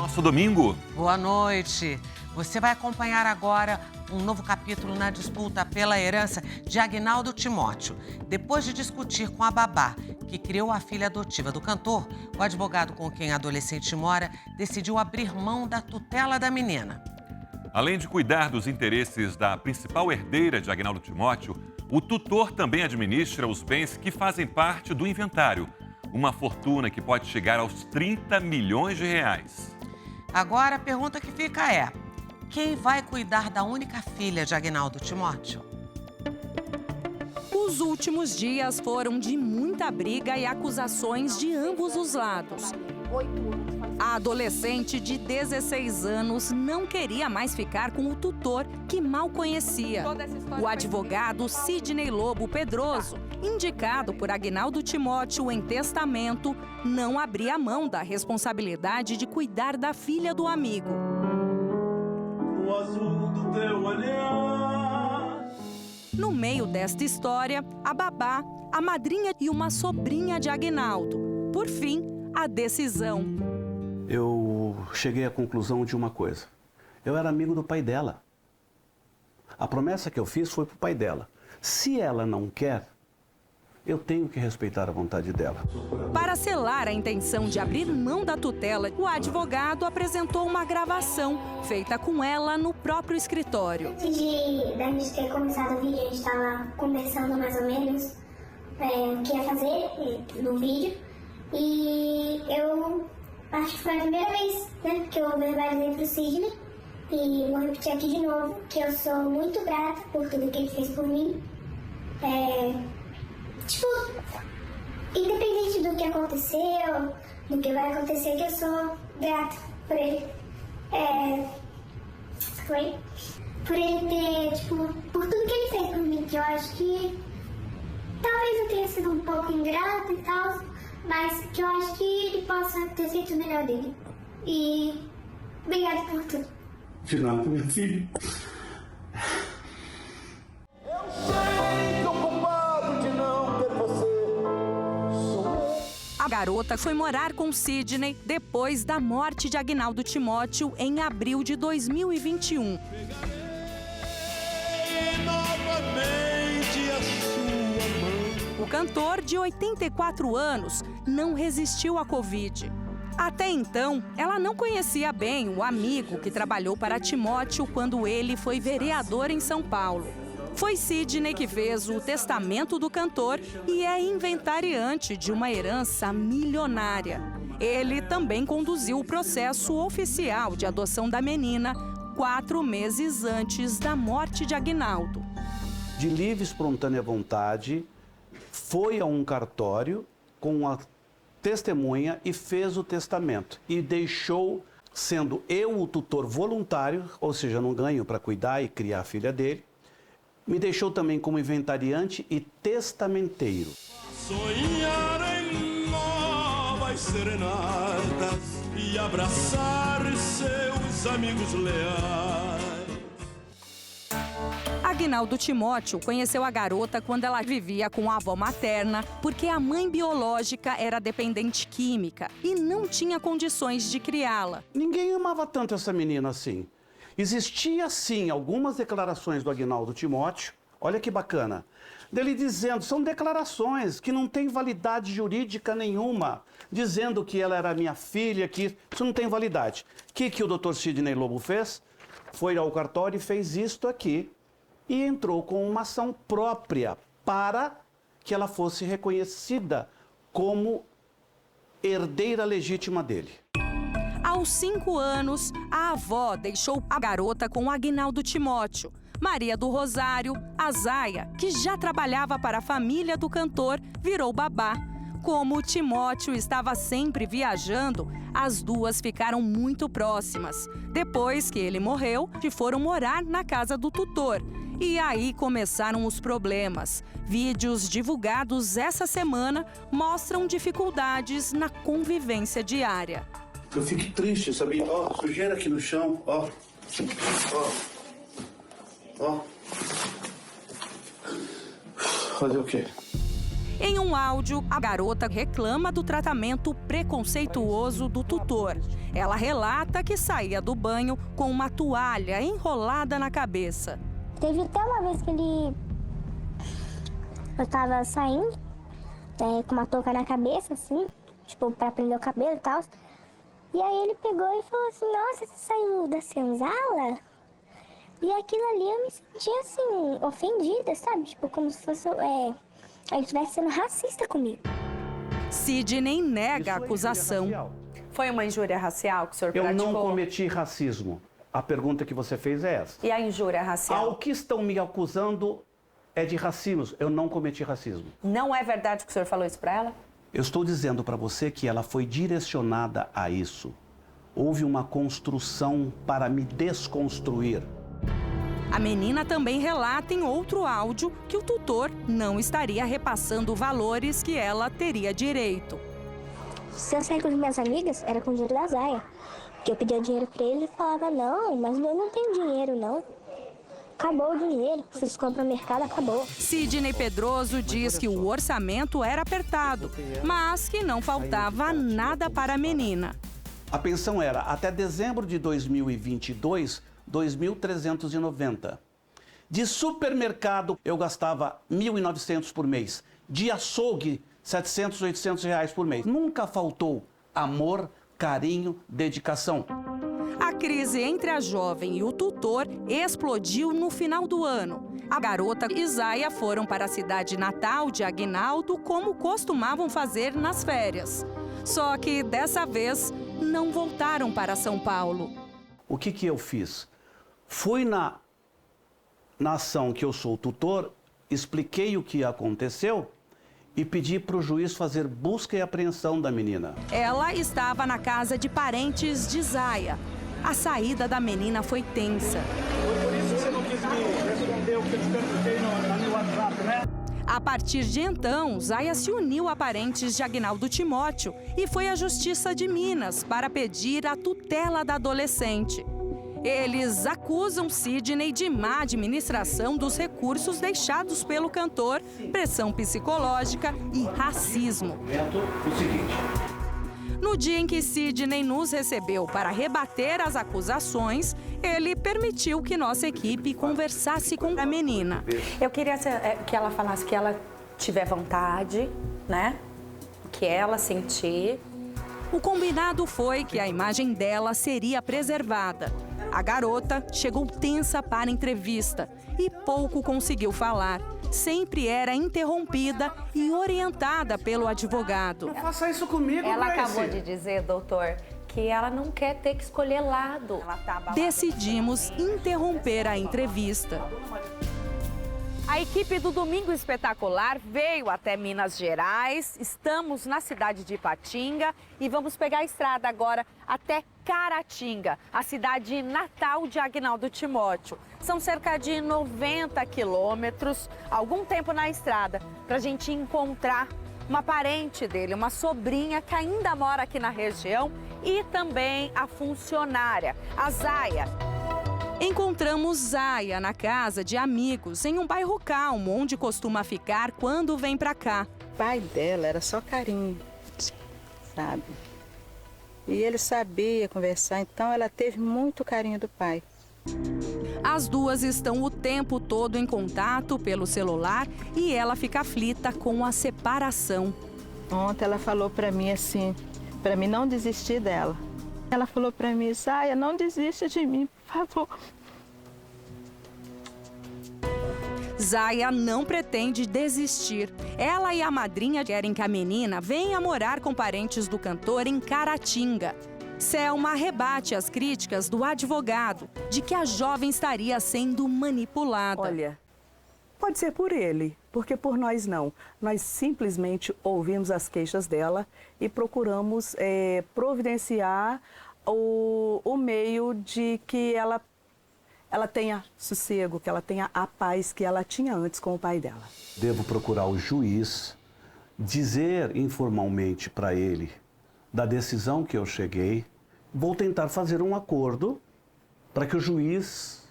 nosso domingo. Boa noite. Você vai acompanhar agora um novo capítulo na disputa pela herança de Agnaldo Timóteo. Depois de discutir com a babá, que criou a filha adotiva do cantor, o advogado com quem a adolescente mora decidiu abrir mão da tutela da menina. Além de cuidar dos interesses da principal herdeira de Agnaldo Timóteo, o tutor também administra os bens que fazem parte do inventário. Uma fortuna que pode chegar aos 30 milhões de reais. Agora a pergunta que fica é: quem vai cuidar da única filha de Agnaldo Timóteo? Os últimos dias foram de muita briga e acusações de ambos os lados. A adolescente de 16 anos não queria mais ficar com o tutor que mal conhecia. O advogado Sidney Lobo Pedroso, indicado por Agnaldo Timóteo em testamento, não abria mão da responsabilidade de cuidar da filha do amigo. O azul do teu olhar. No meio desta história, a babá, a madrinha e uma sobrinha de Agnaldo. Por fim, a decisão. Eu cheguei à conclusão de uma coisa. Eu era amigo do pai dela. A promessa que eu fiz foi para o pai dela. Se ela não quer, eu tenho que respeitar a vontade dela. Para selar a intenção de abrir mão da tutela, o advogado apresentou uma gravação feita com ela no próprio escritório. Antes da gente ter começado o vídeo, a gente estava conversando mais ou menos o que ia fazer no vídeo. E eu acho que foi a primeira vez, né, que eu verbalizei pro Sidney. E vou repetir aqui de novo, que eu sou muito grata por tudo que ele fez por mim. Independente do que aconteceu, do que vai acontecer, que eu sou grata por ele. Por ele ter, por tudo que ele fez por mim, que eu acho que talvez eu tenha sido um pouco ingrata e tal, mas que eu acho que ele possa ter feito o melhor dele. E obrigada por tudo. De nada, minha filha. Eu sei que o culpado de não ter você sou eu. A garota foi morar com Sidney depois da morte de Agnaldo Timóteo em abril de 2021. Novamente a sua mão. O cantor, de 84 anos, não resistiu à Covid. Até então, ela não conhecia bem o amigo que trabalhou para Timóteo quando ele foi vereador em São Paulo. Foi Sidney que fez o testamento do cantor e é inventariante de uma herança milionária. Ele também conduziu o processo oficial de adoção da menina 4 meses antes da morte de Agnaldo. De livre e espontânea vontade, foi a um cartório com a testemunha e fez o testamento. E deixou, sendo eu o tutor voluntário, ou seja, não ganho para cuidar e criar a filha dele, me deixou também como inventariante e testamenteiro. Sonhar em novas serenatas e abraçar seus amigos leais. Agnaldo Timóteo conheceu a garota quando ela vivia com a avó materna, porque a mãe biológica era dependente química e não tinha condições de criá-la. Ninguém amava tanto essa menina assim. Existia, sim, algumas declarações do Agnaldo Timóteo, olha que bacana, dele dizendo, são declarações que não têm validade jurídica nenhuma, dizendo que ela era minha filha, que isso não tem validade. O que o doutor Sidney Lobo fez? Foi ao cartório e fez isto aqui e entrou com uma ação própria para que ela fosse reconhecida como herdeira legítima dele. Aos 5 anos, a avó deixou a garota com Agnaldo Timóteo. Maria do Rosário, a Zaia, que já trabalhava para a família do cantor, virou babá. Como o Timóteo estava sempre viajando, as duas ficaram muito próximas. Depois que ele morreu, foram morar na casa do tutor. E aí começaram os problemas. Vídeos divulgados essa semana mostram dificuldades na convivência diária. Eu fico triste, sabia? Ó, sujeira aqui no chão, ó. Ó. Fazer o quê? Em um áudio, a garota reclama do tratamento preconceituoso do tutor. Ela relata que saía do banho com uma toalha enrolada na cabeça. Teve até uma vez que eu tava saindo com uma touca na cabeça, assim, tipo, pra prender o cabelo e tal. E aí ele pegou e falou assim, nossa, você saiu da senzala? E aquilo ali eu me sentia, assim, ofendida, sabe? Tipo, como se fosse, ele estivesse sendo racista comigo. Sidney nega a acusação. Foi uma injúria racial que o senhor praticou? Eu não cometi racismo. A pergunta que você fez é essa. E a injúria racial? Ao que estão me acusando é de racismo. Eu não cometi racismo. Não é verdade que o senhor falou isso pra ela? Eu estou dizendo para você que ela foi direcionada a isso. Houve uma construção para me desconstruir. A menina também relata em outro áudio que o tutor não estaria repassando valores que ela teria direito. Se eu sair com as minhas amigas, era com o dinheiro da Zaya. Que eu pedia dinheiro pra ele e falava, não, mas eu não tenho dinheiro, não. Acabou o dinheiro, vocês compram no mercado, acabou. Sidney Pedroso diz que o orçamento era apertado, mas que não faltava nada para a menina. A pensão era, até dezembro de 2022, 2.390. De supermercado, eu gastava 1.900 por mês. De açougue, 700, 800 reais por mês. Nunca faltou amor, carinho, dedicação. A crise entre a jovem e o tutor explodiu no final do ano. A garota e Zaya foram para a cidade natal de Aguinaldo, como costumavam fazer nas férias. Só que dessa vez não voltaram para São Paulo. O que eu fiz? Fui na ação que eu sou tutor, expliquei o que aconteceu e pedi para o juiz fazer busca e apreensão da menina. Ela estava na casa de parentes de Zaya. A saída da menina foi tensa. Por isso você não quis me responder o que eu te perguntei no WhatsApp, né? A partir de então, Zaya se uniu a parentes de Aguinaldo Timóteo e foi à Justiça de Minas para pedir a tutela da adolescente. Eles acusam Sidney de má administração dos recursos deixados pelo cantor, pressão psicológica e racismo. O seguinte. No dia em que Sidney nos recebeu para rebater as acusações, ele permitiu que nossa equipe conversasse com a menina. Eu queria que ela falasse que ela tiver vontade, né? Que ela sentir. O combinado foi que a imagem dela seria preservada. A garota chegou tensa para a entrevista e pouco conseguiu falar. Sempre era interrompida e orientada pelo advogado. Não faça isso comigo, Ela Grace. acabou de dizer, doutor, que ela não quer ter que escolher lado. Ela tá Decidimos interromper a entrevista. A equipe do Domingo Espetacular veio até Minas Gerais. Estamos na cidade de Ipatinga e vamos pegar a estrada agora até Caratinga, a cidade natal de Aguinaldo Timóteo. São cerca de 90 quilômetros, algum tempo na estrada, para a gente encontrar uma parente dele, uma sobrinha que ainda mora aqui na região e também a funcionária, a Zaya. Encontramos Zaya na casa de amigos, em um bairro calmo, onde costuma ficar quando vem pra cá. O pai dela era só carinho, sabe? E ele sabia conversar, então ela teve muito carinho do pai. As duas estão o tempo todo em contato pelo celular e ela fica aflita com a separação. Ontem ela falou pra mim assim, pra mim não desistir dela. Ela falou pra mim, Zaya, não desista de mim, por favor. Zaya não pretende desistir. Ela e a madrinha querem que a menina venha morar com parentes do cantor em Caratinga. Selma rebate as críticas do advogado de que a jovem estaria sendo manipulada. Olha, pode ser por ele, porque por nós não. Nós simplesmente ouvimos as queixas dela e procuramos providenciar o meio de que ela tenha sossego, que ela tenha a paz que ela tinha antes com o pai dela. Devo procurar o juiz, dizer informalmente para ele da decisão que eu cheguei. Vou tentar fazer um acordo para que o juiz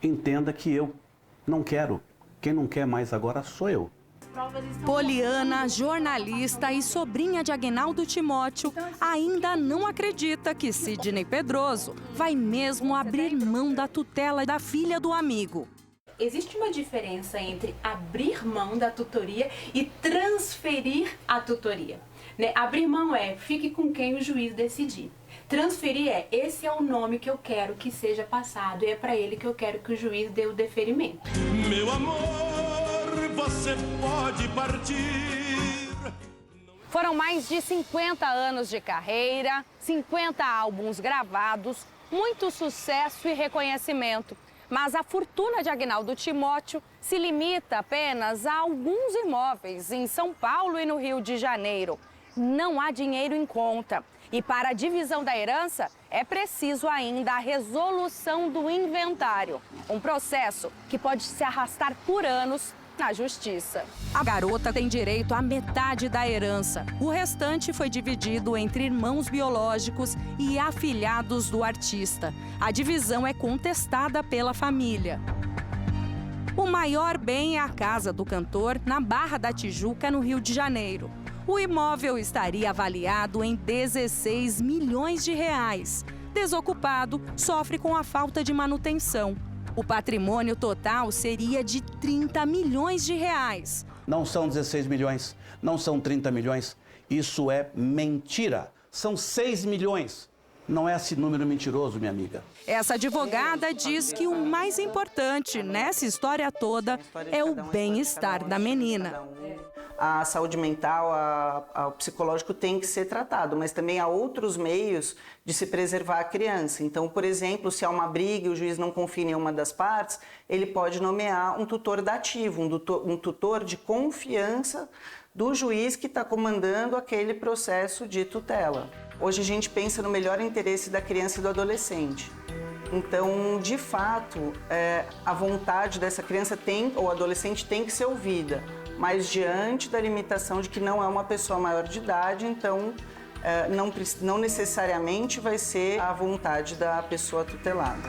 entenda que eu não quero. Quem não quer mais agora sou eu. Poliana, jornalista e sobrinha de Aguinaldo Timóteo, ainda não acredita que Sidney Pedroso vai mesmo abrir mão da tutela da filha do amigo. Existe uma diferença entre abrir mão da tutoria e transferir a tutoria. Né? Abrir mão é fique com quem o juiz decidir. Transferir é esse é o nome que eu quero que seja passado e é para ele que eu quero que o juiz dê o deferimento. Meu amor, você pode partir. Foram mais de 50 anos de carreira, 50 álbuns gravados, muito sucesso e reconhecimento. Mas a fortuna de Aguinaldo Timóteo se limita apenas a alguns imóveis em São Paulo e no Rio de Janeiro. Não há dinheiro em conta. E para a divisão da herança, é preciso ainda a resolução do inventário. Um processo que pode se arrastar por anos na justiça. A garota tem direito à metade da herança. O restante foi dividido entre irmãos biológicos e afilhados do artista. A divisão é contestada pela família. O maior bem é a casa do cantor na Barra da Tijuca, no Rio de Janeiro. O imóvel estaria avaliado em 16 milhões de reais. Desocupado, sofre com a falta de manutenção. O patrimônio total seria de 30 milhões de reais. Não são 16 milhões, não são 30 milhões. Isso é mentira. São 6 milhões. Não é esse número mentiroso, minha amiga. Essa advogada diz que o mais importante nessa história toda é o bem-estar da menina. A saúde mental, o psicológico tem que ser tratado, mas também há outros meios de se preservar a criança. Então, por exemplo, se há uma briga e o juiz não confia em uma das partes, ele pode nomear um tutor dativo, um tutor de confiança do juiz que está comandando aquele processo de tutela. Hoje a gente pensa no melhor interesse da criança e do adolescente. Então, de fato, a vontade dessa criança ou adolescente tem que ser ouvida, mas diante da limitação de que não é uma pessoa maior de idade, então não necessariamente vai ser a vontade da pessoa tutelada.